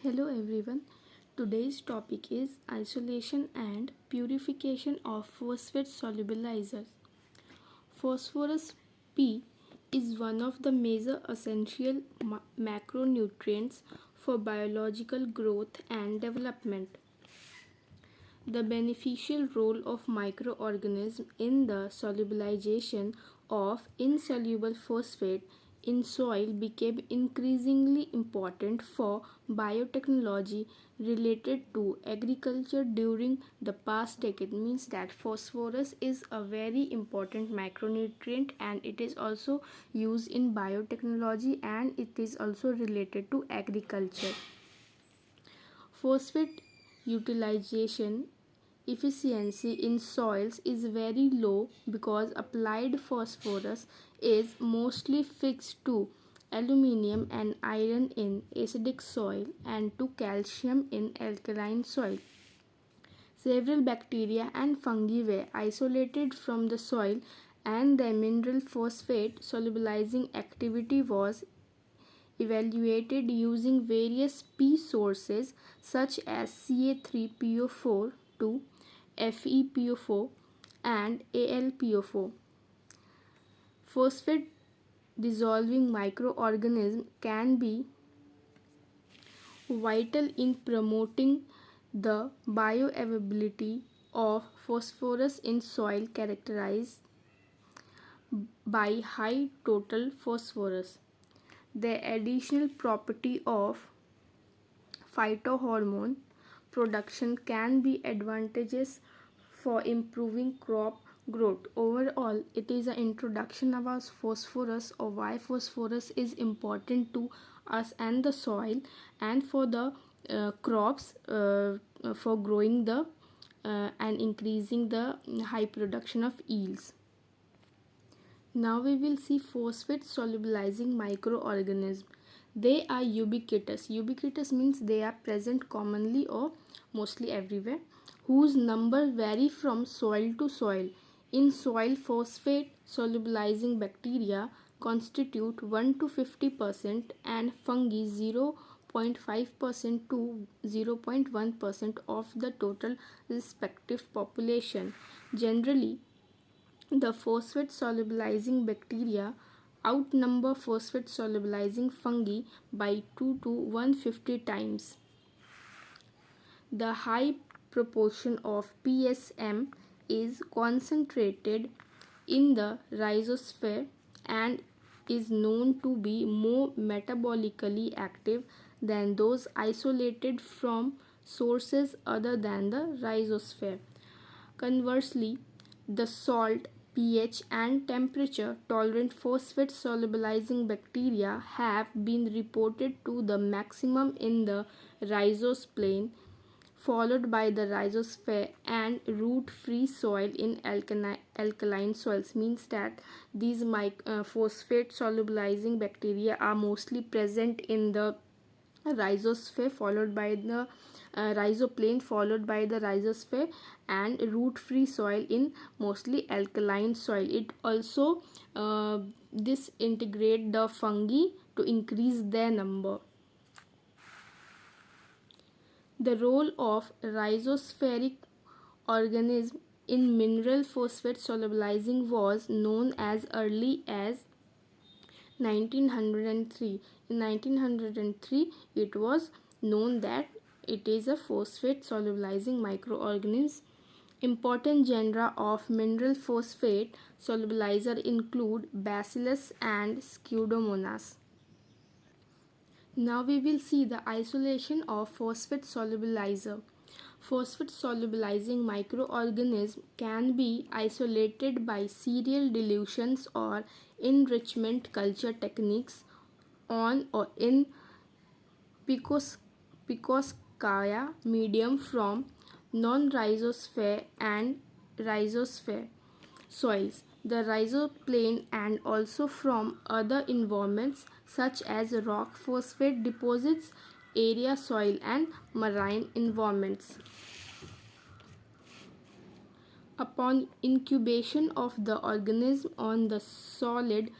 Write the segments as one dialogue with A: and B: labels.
A: Hello everyone. Today's topic is isolation and purification of phosphate solubilizers. Phosphorus P is one of the major essential macronutrients for biological growth and development. The beneficial role of microorganisms in the solubilization of insoluble phosphate in soil became increasingly important for biotechnology related to agriculture during the past decade. Means that phosphorus is a very important macronutrient and it is also used in biotechnology and it is also related to agriculture. Phosphate utilization efficiency in soils is very low because applied phosphorus is mostly fixed to aluminium and iron in acidic soil and to calcium in alkaline soil. Several bacteria and fungi were isolated from the soil and the mineral phosphate solubilizing activity was evaluated using various P sources such as Ca3PO4 to FePO4 and AlPO4. Phosphate dissolving microorganisms can be vital in promoting the bioavailability of phosphorus in soil characterized by high total phosphorus. The additional property of phytohormone production can be advantageous for improving crop growth. Overall, it is an introduction about phosphorus or why phosphorus is important to us and the soil and for the crops for growing the and increasing the high production of yields. Now we will see phosphate solubilizing microorganisms. They are ubiquitous. Ubiquitous means they are present commonly or mostly everywhere, whose number vary from soil to soil. In soil, phosphate solubilizing bacteria constitute 1 to 50% and fungi 0.5% to 0.1% of the total respective population. Generally, the phosphate solubilizing bacteria outnumber phosphate solubilizing fungi by 2 to 150 times. The high proportion of PSM is concentrated in the rhizosphere and is known to be more metabolically active than those isolated from sources other than the rhizosphere. Conversely, the salt, pH, and temperature tolerant phosphate solubilizing bacteria have been reported to the maximum in the rhizosplane, followed by the rhizosphere and root free soil in alkaline soils. Means that these phosphate solubilizing bacteria are mostly present in the rhizosphere followed by the rhizoplane followed by the rhizosphere and root free soil in mostly alkaline soil. It also disintegrate the fungi to increase their number. The role of rhizospheric organism in mineral phosphate solubilizing was known as early as 1903. In 1903, it was known that it is a phosphate solubilizing microorganism. Important genera of mineral phosphate solubilizer include Bacillus and Pseudomonas. Now we will see the isolation of phosphate solubilizer. Phosphate solubilizing microorganisms can be isolated by serial dilutions or enrichment culture techniques on or in Picoskaya medium from non-rhizosphere and rhizosphere soils, the rhizoplane, and also from other environments such as rock phosphate deposits, area soil, and marine environments. Upon incubation of the organism on the solid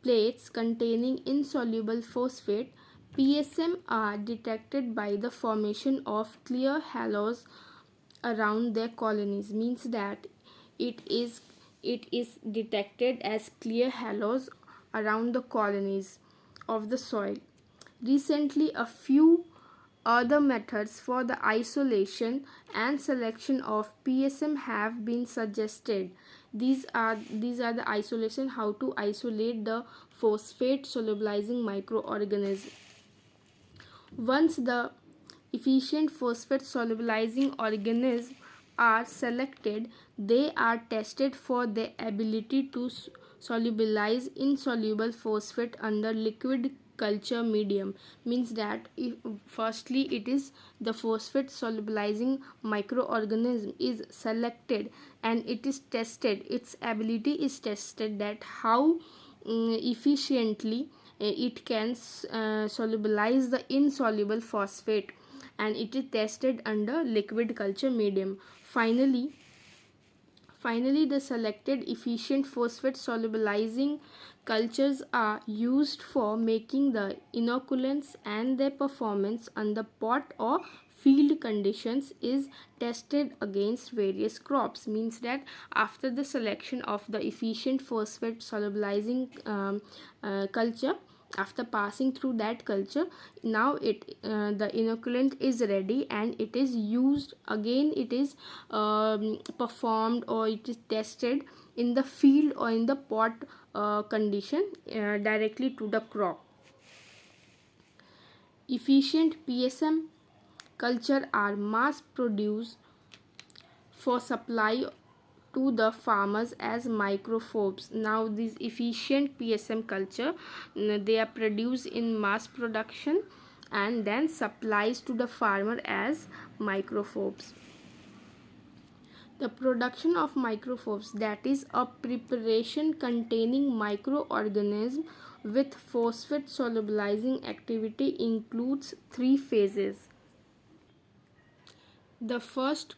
A: plates containing insoluble phosphate, PSM are detected by the formation of clear halos around their colonies, means that it is it is detected as clear halos around the colonies of the soil. Recently, a few other methods for the isolation and selection of PSM have been suggested. These are the isolation, how to isolate the phosphate solubilizing microorganism. Once the efficient phosphate solubilizing organisms are selected, they are tested for their ability to solubilize insoluble phosphate under liquid culture medium, means that firstly it is the phosphate solubilizing microorganism is selected and it is tested, its ability is tested, that how efficiently it can solubilize the insoluble phosphate, and it is tested under liquid culture medium. Finally, the selected efficient phosphate solubilizing cultures are used for making the inoculants, and their performance under pot or field conditions is tested against various crops, means that after the selection of the efficient phosphate solubilizing culture, after passing through that culture, now the inoculant is ready and it is used again, it is performed or it is tested in the field or in the pot condition directly to the crop. Efficient PSM culture are mass produced for supply to the farmers as microphobes. Now these efficient PSM culture, they are produced in mass production and then supplies to the farmer as microphobes. The production of microphobes, that is a preparation containing microorganisms with phosphate solubilizing activity, includes three phases. The first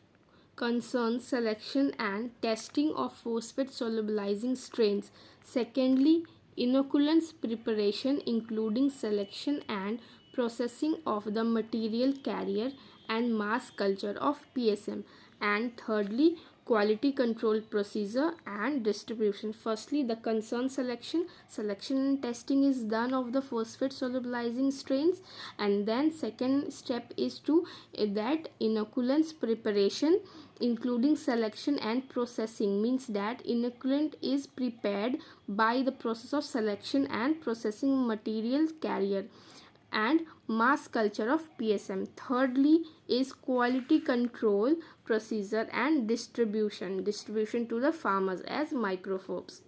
A: concerns selection and testing of phosphate solubilizing strains. Secondly, inoculants preparation, including selection and processing of the material carrier and mass culture of PSM. And thirdly, quality control procedure and distribution. Firstly, the concern selection and testing is done of the phosphate solubilizing strains, and then second step is to that inoculants preparation, including selection and processing, means that inoculant is prepared by the process of selection and processing material carrier and mass culture of PSM. Thirdly is quality control procedure and distribution to the farmers as microphobes.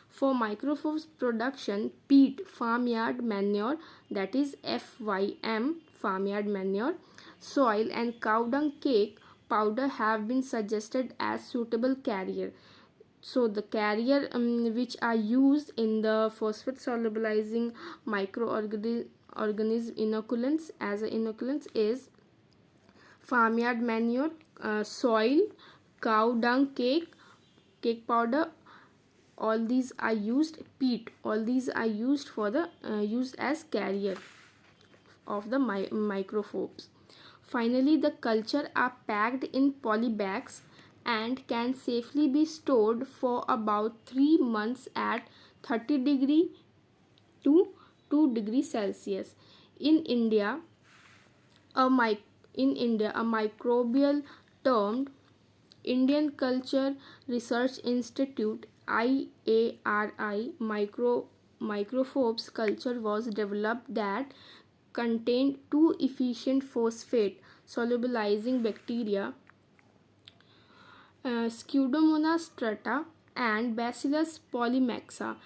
A: For microphobes production, peat, farmyard manure, that is FYM, farmyard manure, soil and cow dung cake powder have been suggested as suitable carrier. So the carrier which are used in the phosphate solubilizing microorganism inoculants as inoculants is farmyard manure, soil, cow dung cake powder, all these are used, peat, all these are used for the used as carrier of the microphobes. Finally, the culture are packed in poly bags and can safely be stored for about 3 months at 30 to 2 Celsius. In India, a microbial termed Indian Culture Research Institute IARI microphobes culture was developed that contained two efficient phosphate solubilizing bacteria, Pseudomonas strata and Bacillus polymaxa,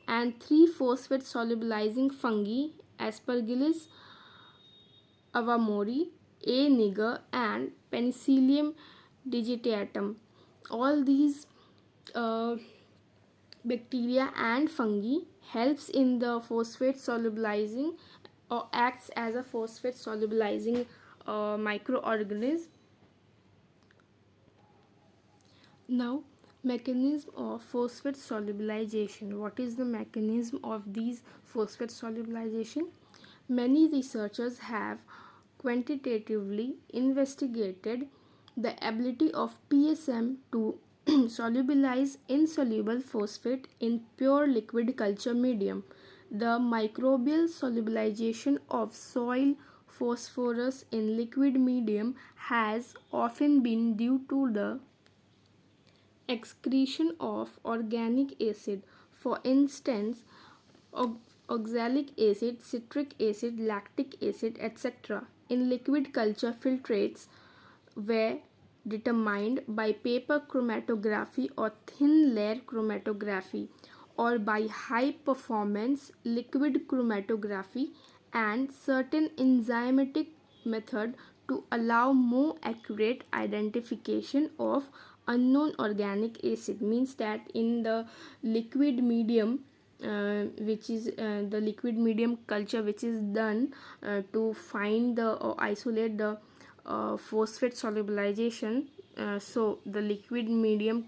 A: and three phosphate solubilizing fungi, Aspergillus avamori, A. niger, and Penicillium digitatum. All these uh, bacteria and fungi helps in the phosphate solubilizing or acts as a phosphate solubilizing microorganism. Now, mechanism of phosphate solubilization. What is the mechanism of these phosphate solubilization? Many researchers have quantitatively investigated the ability of PSM to solubilize insoluble phosphate in pure liquid culture medium. The microbial solubilization of soil phosphorus in liquid medium has often been due to the excretion of organic acid, for instance, oxalic acid, citric acid, lactic acid, etc. In liquid culture, filtrates were determined by paper chromatography or thin layer chromatography, or by high performance liquid chromatography and certain enzymatic method to allow more accurate identification of unknown organic acid. Means that in the liquid medium, which is the liquid medium culture which is done to find the or isolate the phosphate solubilization. So the liquid medium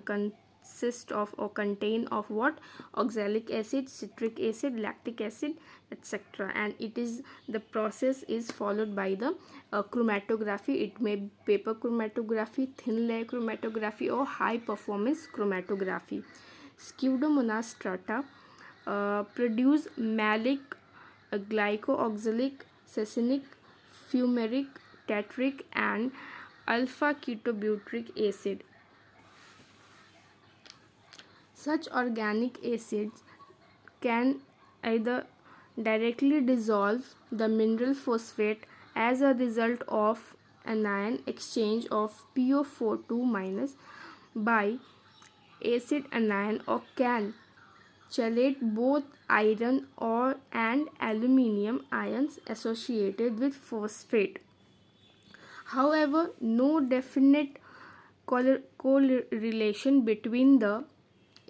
A: consists of or contain of what? Oxalic acid, citric acid, lactic acid, etc. And it is the process is followed by the chromatography. It may be paper chromatography, thin layer chromatography, or high performance chromatography. Pseudomonas strata produce malic, glycooxalic, succinic, fumaric, tartaric, and alpha ketobutyric acid. Such organic acids can either directly dissolve the mineral phosphate as a result of anion exchange of PO42 minus by acid anion, or can chelate both iron or and aluminium ions associated with phosphate. However, no definite correlation between the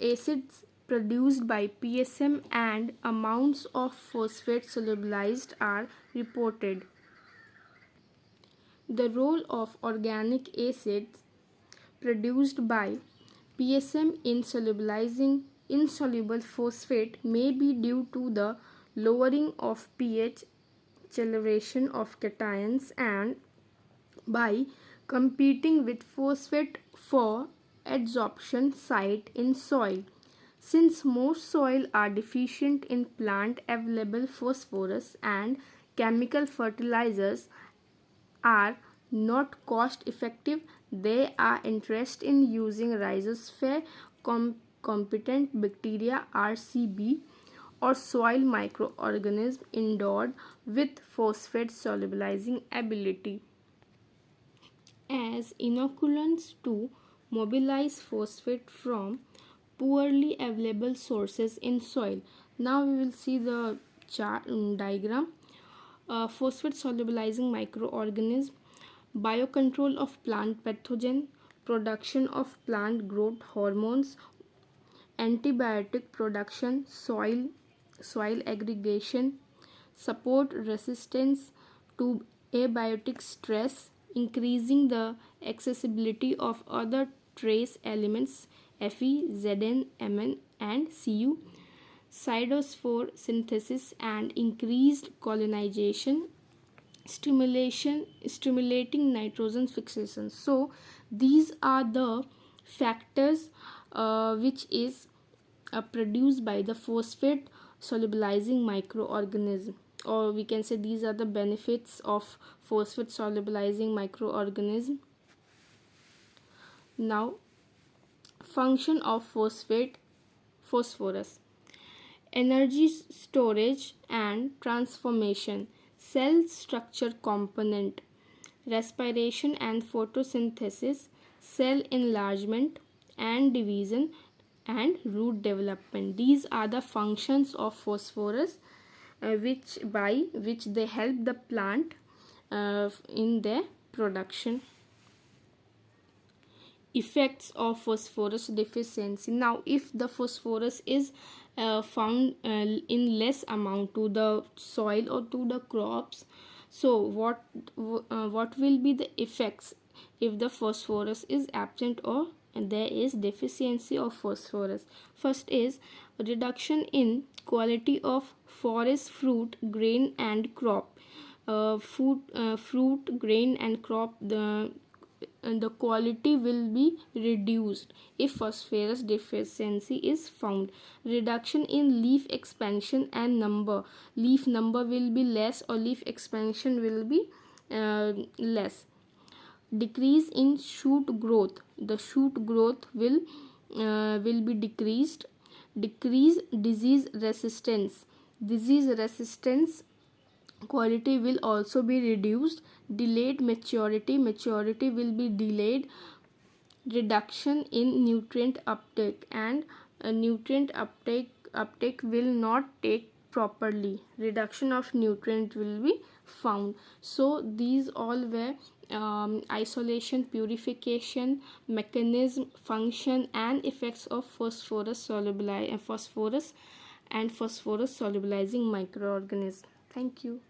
A: acids produced by PSM and amounts of phosphate solubilized are reported. The role of organic acids produced by PSM in solubilizing insoluble phosphate may be due to the lowering of pH, acceleration of cations, and by competing with phosphate for adsorption site in soil. Since most soil are deficient in plant available phosphorus and chemical fertilizers are not cost effective, they are interested in using rhizosphere competent bacteria RCB or soil microorganism endowed with phosphate solubilizing ability as inoculants to mobilize phosphate from poorly available sources in soil. Now we will see the chart diagram. Phosphate solubilizing microorganism, biocontrol of plant pathogen, production of plant growth hormones, antibiotic production, soil aggregation, support resistance to abiotic stress, increasing the accessibility of other trace elements Fe, Zn, Mn, and Cu, cytospore synthesis and increased colonization, stimulating nitrogen fixation. So these are the factors which is produced by the phosphate solubilizing microorganism, or we can say these are the benefits of phosphate solubilizing microorganism. Now, function of phosphorus: energy storage and transformation, cell structure component, respiration and photosynthesis, cell enlargement and division, and root development. These are the functions of phosphorus which they help the plant in their production. Effects of phosphorus deficiency. Now if the phosphorus is found in less amount to the soil or to the crops, so what will be the effects if the phosphorus is absent or there is deficiency of phosphorus? First is reduction in quality of forest fruit, grain and crop. Fruit, grain and crop, the quality will be reduced if phosphorus deficiency is found. Reduction in leaf expansion and number. Leaf number will be less or leaf expansion will be less. Decrease in shoot growth. The shoot growth will be decreased. Decrease disease resistance. Disease resistance quality will also be reduced. Delayed maturity. Maturity will be delayed. Reduction in nutrient uptake, and nutrient uptake will not take properly. Reduction of nutrient will be found. So these all were isolation, purification, mechanism, function and effects of phosphorus solubilizing microorganism. Thank you.